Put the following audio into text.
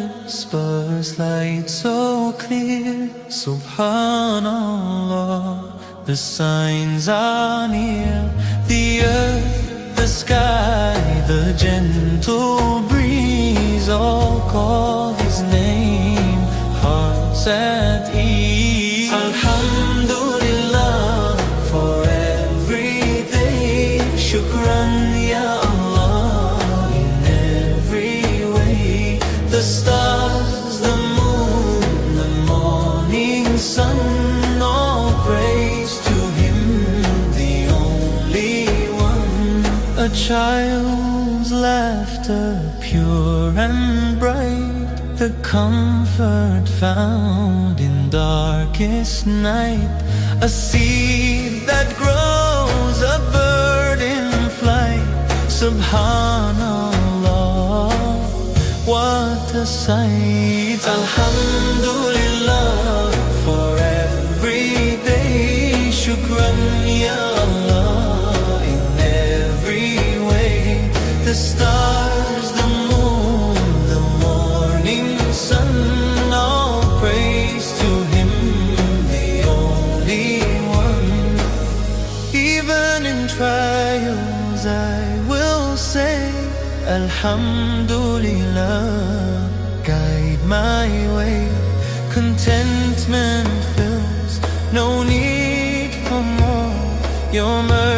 whispers, light so clear. SubhanAllah, the signs are near. The earth, the sky, the gentle breeze, all call His name, hearts at ease. Alhamdulillah, for every day. Shukran ya Allah, in every way. The stars, the moon, the morning sun, all praise to Him, the only one. A child's laughter, pure and bright, the comfort found in darkest night. A seed that grows, a bird in flight. Subhanallah, what a sight. Alhamdulillah, for every day. Shukran ya Allah, in every way. The stars, the moon, the morning sun, all praise to Him, the only one. Even in trials I will say Alhamdulillah, guide my way. Contentment fills, no need for more. Your mercy